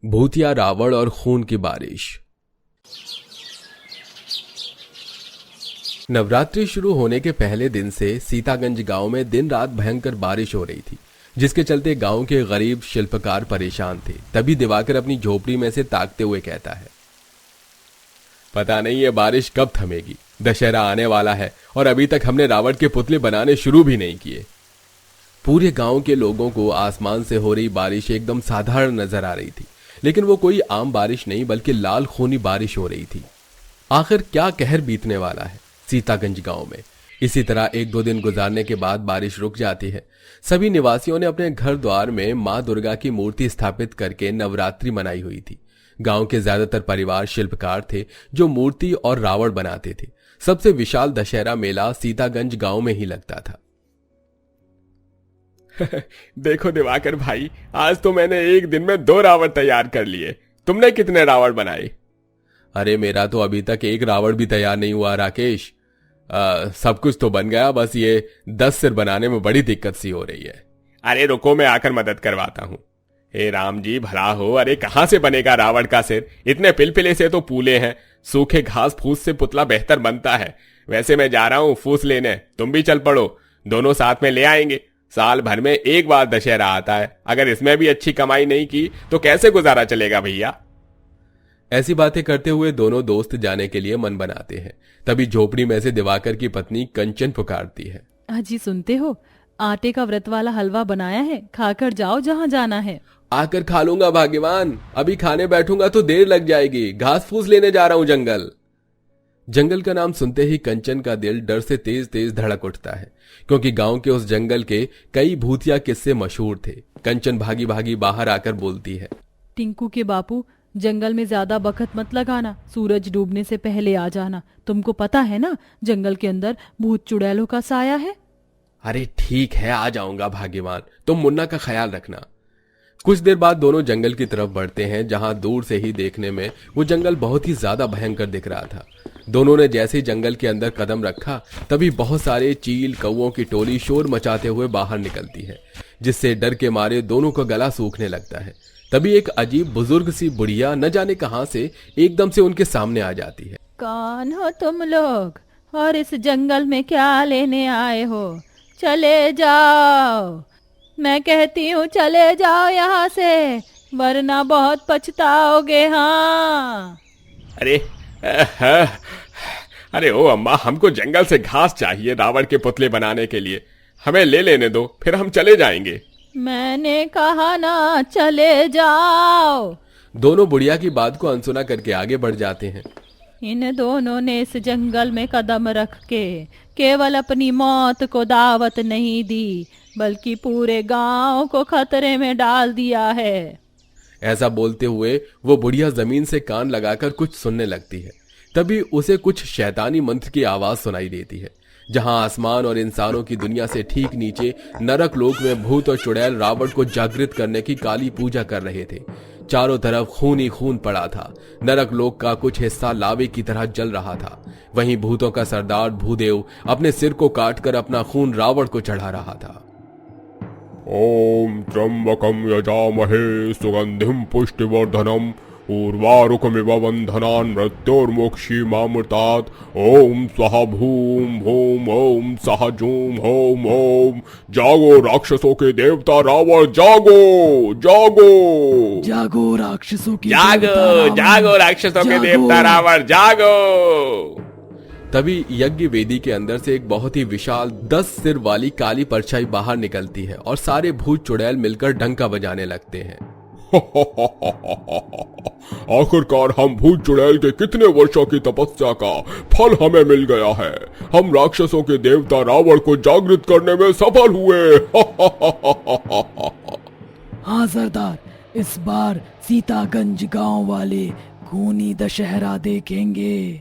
भूतिया रावण और खून की बारिश। नवरात्रि शुरू होने के पहले दिन से सीतागंज गांव में दिन रात भयंकर बारिश हो रही थी, जिसके चलते गांव के गरीब शिल्पकार परेशान थे। तभी दिवाकर अपनी झोपड़ी में से ताकते हुए कहता है, पता नहीं ये बारिश कब थमेगी। दशहरा आने वाला है और अभी तक हमने रावण के पुतले बनाने शुरू भी नहीं किए। पूरे गांव के लोगों को आसमान से हो रही बारिश एकदम साधारण नजर आ रही थी, लेकिन वो कोई आम बारिश नहीं बल्कि लाल खूनी बारिश हो रही थी। आखिर क्या कहर बीतने वाला है सीतागंज गांव में। इसी तरह 1-2 दिन गुजारने के बाद बारिश रुक जाती है। सभी निवासियों ने अपने घर द्वार में मां दुर्गा की मूर्ति स्थापित करके नवरात्रि मनाई हुई थी। गांव के ज्यादातर परिवार शिल्पकार थे जो मूर्ति और रावण बनाते थे। सबसे विशाल दशहरा मेला सीतागंज गांव में ही लगता था। देखो दिवाकर भाई, आज तो मैंने एक दिन में 2 रावण तैयार कर लिए। तुमने कितने रावण बनाए? अरे मेरा तो अभी तक एक रावण भी तैयार नहीं हुआ राकेश। सब कुछ तो बन गया, बस ये 10 सिर बनाने में बड़ी दिक्कत सी हो रही है। अरे रुको, मैं आकर मदद करवाता हूँ। हे राम जी भला हो, अरे कहां से बनेगा रावण का सिर? इतने पिलपिले से तो पूले हैं। सूखे घास फूस से पुतला बेहतर बनता है। वैसे मैं जा रहा हूँ फूस लेने, तुम भी चल पड़ो, दोनों साथ में ले आएंगे। साल भर में एक बार दशहरा आता है, अगर इसमें भी अच्छी कमाई नहीं की तो कैसे गुजारा चलेगा भैया। ऐसी बातें करते हुए दोनों दोस्त जाने के लिए मन बनाते हैं। तभी झोपड़ी में से दिवाकर की पत्नी कंचन पुकारती है, अजी सुनते हो, आटे का व्रत वाला हलवा बनाया है, खाकर जाओ जहाँ जाना है। आकर खा लूंगा भाग्यवान, अभी खाने बैठूंगा तो देर लग जाएगी। घास फूस लेने जा रहा हूं जंगल। जंगल का नाम सुनते ही कंचन का दिल डर से तेज तेज धड़क उठता है, क्योंकि गांव के उस जंगल के कई भूतिया किस्से मशहूर थे। कंचन भागी भागी बाहर आकर बोलती है, टिंकू के बापू, जंगल में ज्यादा बखत मत लगाना, सूरज डूबने से पहले आ जाना। तुमको पता है ना, जंगल के अंदर भूत चुड़ैलों का साया है। अरे ठीक है, आ जाऊंगा भाग्यवान, तुम मुन्ना का ख्याल रखना। कुछ देर बाद दोनों जंगल की तरफ बढ़ते हैं, जहां दूर से ही देखने में वो जंगल बहुत ही ज्यादा भयंकर दिख रहा था। दोनों ने जैसे ही जंगल के अंदर कदम रखा, तभी बहुत सारे चील कौओं की टोली शोर मचाते हुए बाहर निकलती है, जिससे डर के मारे दोनों का गला सूखने लगता है। तभी एक अजीब बुजुर्ग सी बुढ़िया न जाने कहां से एकदम से उनके सामने आ जाती है। कौन हो तुम लोग और इस जंगल में क्या लेने आए हो? चले जाओ, मैं कहती हूँ चले जाओ यहाँ से, वरना बहुत पछताओगे। हाँ अरे ओ अम्मा, हमको जंगल से घास चाहिए रावण के पुतले बनाने के लिए। हमें ले लेने दो, फिर हम चले जाएंगे। मैंने कहा ना चले जाओ। दोनों बुढ़िया की बात को अनसुना करके आगे बढ़ जाते हैं। इन दोनों ने इस जंगल में कदम रख के केवल अपनी मौत को दावत नहीं दी, बल्कि पूरे गांव को खतरे में डाल दिया है। ऐसा बोलते हुए वो बुढ़िया जमीन से कान लगाकर कुछ सुनने लगती है। तभी उसे कुछ शैतानी मंत्र की आवाज सुनाई देती है, जहां आसमान और इंसानों की दुनिया से ठीक नीचे नरक लोक में भूत और चुड़ैल रावण को जागृत करने की काली पूजा कर रहे थे। चारों तरफ खून ही खून पड़ा था। नरक लोक का कुछ हिस्सा लावे की तरह जल रहा था। वहीं भूतों का सरदार भूदेव अपने सिर को काटकर अपना खून रावण को चढ़ा रहा था। ओम त्र्यंबकं यजामहे सुगंधिं पुष्टिवर्धनम् उर्वारुकमिव बन्धनान् मृत्योर्मुक्षीमामृतात्। ओम स्वाहा भूम भूम ओम स्वाहा जूम होम ओम। जागो राक्षसों के देवता रावण, जागो जागो जागो राक्षसों की जागो राक्षसों के देवता रावण, जागो। तभी यज्ञ वेदी के अंदर से एक बहुत ही विशाल 10 सिर वाली काली परछाई बाहर निकलती है और सारे भूत चुड़ैल मिलकर डंका बजाने लगते हैं। आखिरकार हम भूत चुड़ैल के कितने वर्षों की तपस्या का फल हमें मिल गया है। हम राक्षसों के देवता रावण को जागृत करने में सफल हुए। हाँ सरदार, इस बार सीतागंज गांव वाले खूनी दशहरा देखेंगे।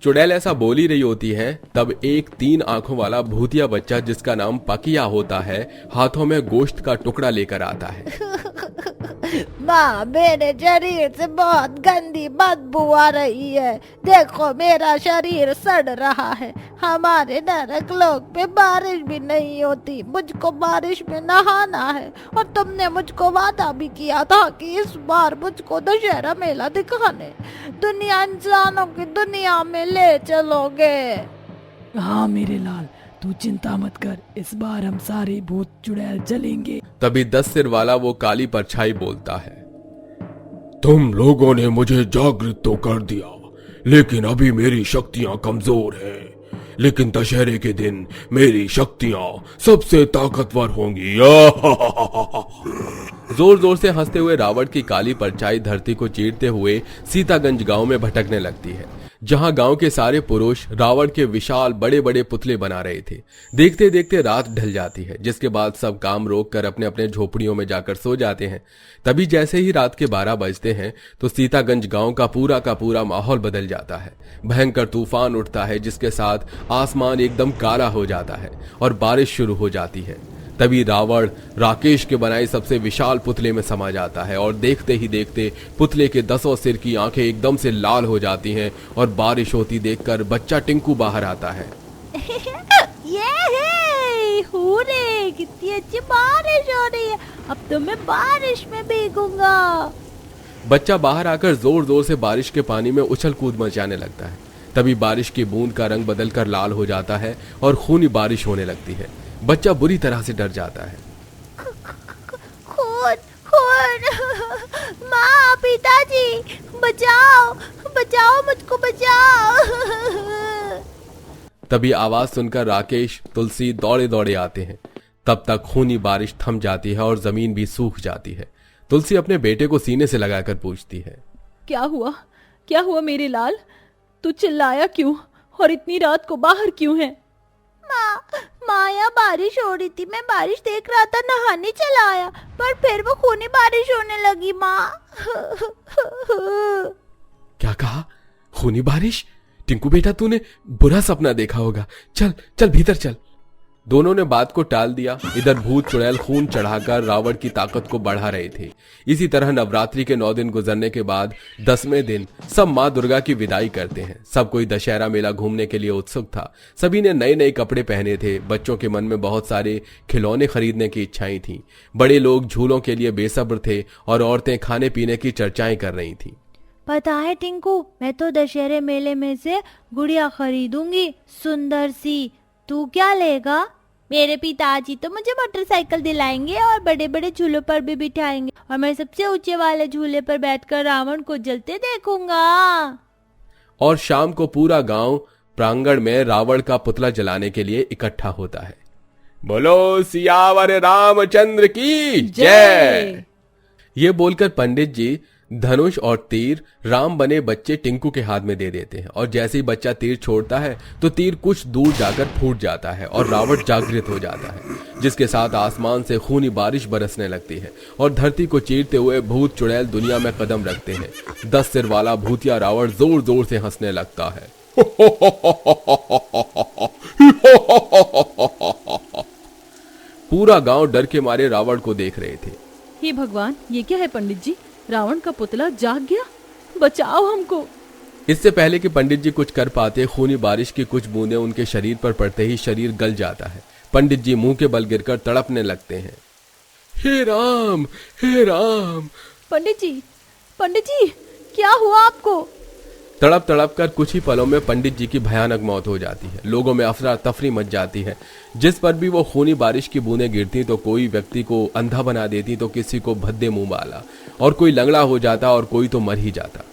चुड़ैल ऐसा बोल ही रही होती है, तब एक 3 आंखों वाला भूतिया बच्चा जिसका नाम पकिया होता है, हाथों में गोश्त का टुकड़ा लेकर आता है। माँ, मेरे शरीर से बहुत गंदी बदबू आ रही है। देखो, मेरा शरीर सड़ रहा है। हमारे नरक लोक पे बारिश भी नहीं होती। मुझको बारिश में नहाना है, और तुमने मुझको वादा भी किया था कि इस बार मुझको दशहरा मेला दिखाने दुनिया इंसानों की दुनिया में ले चलोगे। हाँ मेरे लाल, तू चिंता मत कर, इस बार हम सारे भूत चुड़ैल चलेंगे। तभी 10 सिर वाला वो काली परछाई बोलता है, तुम लोगों ने मुझे जागृत तो कर दिया, लेकिन अभी मेरी शक्तियां कमजोर हैं। लेकिन दशहरे के दिन मेरी शक्तियां सबसे ताकतवर होंगी। जोर जोर से हंसते हुए रावण की काली परछाई धरती को चीरते हुए सीतागंज गांव में भटकने लगती है, जहां गांव के सारे पुरुष रावण के विशाल बड़े बड़े पुतले बना रहे थे। देखते देखते रात ढल जाती है, जिसके बाद सब काम रोक कर अपने अपने झोपड़ियों में जाकर सो जाते हैं। तभी जैसे ही रात के 12 बजते हैं तो सीतागंज गांव का पूरा माहौल बदल जाता है। भयंकर तूफान उठता है, जिसके साथ आसमान एकदम काला हो जाता है और बारिश शुरू हो जाती है। तभी रावण राकेश के बनाए सबसे विशाल पुतले में समा जाता है और देखते ही देखते पुतले के 10 सिर की आंखें एकदम से लाल हो जाती हैं और बारिश होती देखकर बच्चा टिंकू बाहर आता है। ये हुरे, कितनी अच्छी बारिश हो रही है। अब तो मैं बारिश में भीगूंगा। बच्चा बाहर आकर जोर जोर से बारिश के पानी में उछल कूद मचाने लगता है। तभी बारिश की बूंद का रंग बदलकर लाल हो जाता है और खूनी बारिश होने लगती है। बच्चा बुरी तरह से डर जाता है। खून, खून, माँ, पिताजी, बचाओ, बचाओ, मुझको बचाओ। तभी आवाज सुनकर राकेश, तुलसी दौड़े दौड़े आते हैं। तब तक खूनी बारिश थम जाती है और जमीन भी सूख जाती है। तुलसी अपने बेटे को सीने से लगाकर पूछती है, क्या हुआ, क्या हुआ मेरे लाल? तू चिल्लाया क्यों और इतनी रात को बाहर क्यों है? माँ, यहाँ बारिश हो रही थी। मैं बारिश देख रहा था, नहाने चला आया, पर फिर वो खूनी बारिश होने लगी। माँ। क्या कहा? खूनी बारिश? टिंकू बेटा, तूने बुरा सपना देखा होगा। चल चल भीतर चल। दोनों ने बात को टाल दिया। इधर भूत चुड़ैल खून चढ़ाकर रावण की ताकत को बढ़ा रहे थे। इसी तरह नवरात्रि के 9 दिन गुजरने के बाद 10वें दिन सब माँ दुर्गा की विदाई करते हैं। सब कोई दशहरा मेला घूमने के लिए उत्सुक था। सभी ने नए नए कपड़े पहने थे। बच्चों के मन में बहुत सारे खिलौने खरीदने की इच्छाएं थीं। बड़े लोग झूलों के लिए बेसब्र थे और औरतें खाने पीने की चर्चाएं कर रही थीं। पता है टिंकू, मैं तो दशहरे मेले में से गुड़िया खरीदूंगी, सुंदर सी। तू क्या लेगा? मेरे पिताजी तो मुझे मोटरसाइकिल दिलाएंगे और बड़े बड़े झूलों पर भी बिठाएंगे, और मैं सबसे ऊंचे वाले झूले पर बैठकर रावण को जलते देखूंगा। और शाम को पूरा गांव प्रांगण में रावण का पुतला जलाने के लिए इकट्ठा होता है। बोलो सियावर रामचंद्र की जय। ये बोलकर पंडित जी धनुष और तीर राम बने बच्चे टिंकू के हाथ में दे देते हैं, और जैसे ही बच्चा तीर छोड़ता है तो तीर कुछ दूर जाकर फूट जाता है और रावण जागृत हो जाता है, जिसके साथ आसमान से खूनी बारिश बरसने लगती है और धरती को चीरते हुए भूत चुड़ैल दुनिया में कदम रखते हैं। 10 सिर वाला भूतिया रावण जोर जोर से हंसने लगता है। पूरा गांव डर के मारे रावण को देख रहे थे। हे भगवान, ये क्या है पंडित जी? रावण का पुतला जाग गया, बचाओ हमको। इससे पहले कि पंडित जी कुछ कर पाते, खूनी बारिश की कुछ बूंदें उनके शरीर पर पड़ते ही शरीर गल जाता है। पंडित जी मुंह के बल गिरकर तड़पने लगते हैं। हे राम, हे राम। पंडित जी, क्या हुआ आपको? तड़प तड़प कर कुछ ही पलों में पंडित जी की भयानक मौत हो जाती है। लोगों में अफरा तफरी मच जाती है। जिस पर भी वो खूनी बारिश की बूंदें गिरती तो कोई व्यक्ति को अंधा बना देती, तो किसी को भद्दे मुंह वाला, और कोई लंगड़ा हो जाता और कोई तो मर ही जाता।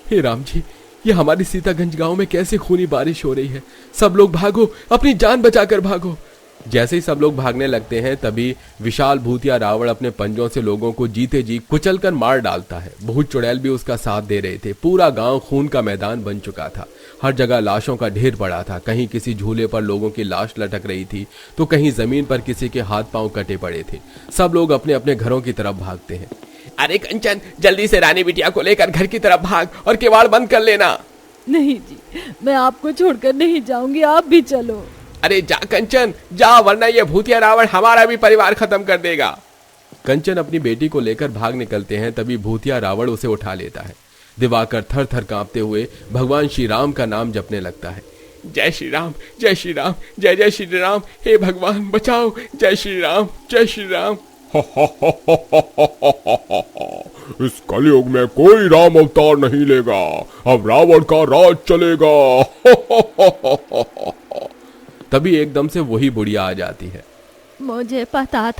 हे राम जी, ये हमारी सीतागंज गांव में कैसे खूनी बारिश हो रही है? सब लोग भागो, अपनी जान बचाकर भागो। जैसे ही सब लोग भागने लगते हैं, तभी विशाल भूतिया रावण अपने पंजों से लोगों को जीते जी कुचलकर मार डालता है। भूत चुड़ैल भी उसका साथ दे रहे थे। पूरा गांव खून का मैदान बन चुका था। हर जगह लाशों का ढेर पड़ा था। कहीं किसी झूले पर लोगों की लाश लटक रही थी, तो कहीं जमीन पर किसी के हाथ पांव कटे पड़े थे। सब लोग अपने अपने घरों की तरफ भागते हैं। अरे कंचन, जल्दी से रानी बिटिया को लेकर घर की तरफ भाग और किवाड़ बंद कर लेना। नहीं जी, मैं आपको छोड़कर नहीं जाऊंगी, आप भी चलो। अरे जा कंचन जा, वरना ये भूतिया रावण हमारा भी परिवार खत्म कर देगा। कंचन अपनी बेटी को लेकर भाग निकलते हैं, तभी भूतिया रावण उसे उठा लेता है। दिवाकर थर थर कांपते हुए भगवान श्री राम का नाम जपने लगता है। जय श्री राम, जय श्री राम, जय जय श्री राम, हे भगवान बचाओ, जय श्री राम, जय श्री राम। इस कलयुग में कोई राम अवतार नहीं लेगा, अब रावण का राज चलेगा। तभी एकदम से वही बुढ़िया आ जाती है। मुझे पता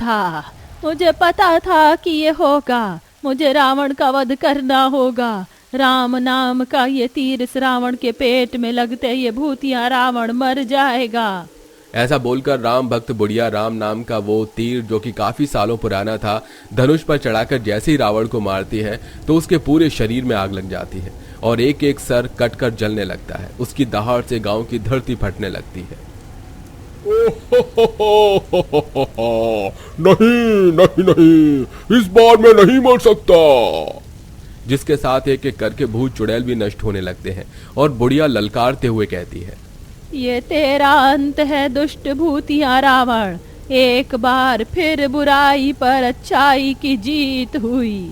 था कि ये होगा। मुझे रावण का वध करना होगा। राम नाम का ये तीर इस रावण के पेट में लगते ये भूतिया रावण मर जाएगा। ऐसा बोलकर राम भक्त बुढ़िया राम नाम का वो तीर, जो कि काफी सालों पुराना था, धनुष पर चढ़ाकर जैसे ही रावण को मारती है तो उसके पूरे शरीर में आग लग जाती है और एक एक सर कटकर जलने लगता है। उसकी दहाड़ से गांव की धरती फटने लगती है। नहीं नहीं नहीं, इस बार मैं नहीं मर सकता। जिसके साथ एक एक करके भूत चुड़ैल भी नष्ट होने लगते हैं और बुढ़िया ललकारते हुए कहती है, ये तेरा अंत है दुष्ट भूतिया रावण। एक बार फिर बुराई पर अच्छाई की जीत हुई।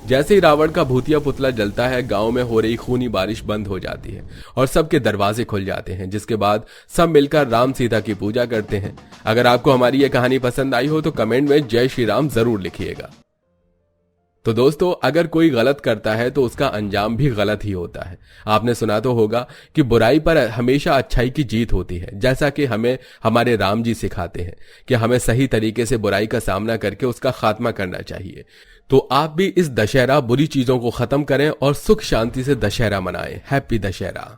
जैसे ही रावण का भूतिया पुतला जलता है, गांव में हो रही खूनी बारिश बंद हो जाती है और सबके दरवाजे खुल जाते हैं, जिसके बाद सब मिलकर राम सीता की पूजा करते हैं। अगर आपको हमारी ये कहानी पसंद आई हो तो कमेंट में जय श्री राम जरूर लिखिएगा। तो दोस्तों, अगर कोई गलत करता है तो उसका अंजाम भी गलत ही होता है। आपने सुना तो होगा कि बुराई पर हमेशा अच्छाई की जीत होती है, जैसा कि हमें हमारे राम जी सिखाते हैं कि हमें सही तरीके से बुराई का सामना करके उसका खात्मा करना चाहिए। तो आप भी इस दशहरा बुरी चीजों को खत्म करें और सुख शांति से दशहरा मनाएं। हैप्पी दशहरा।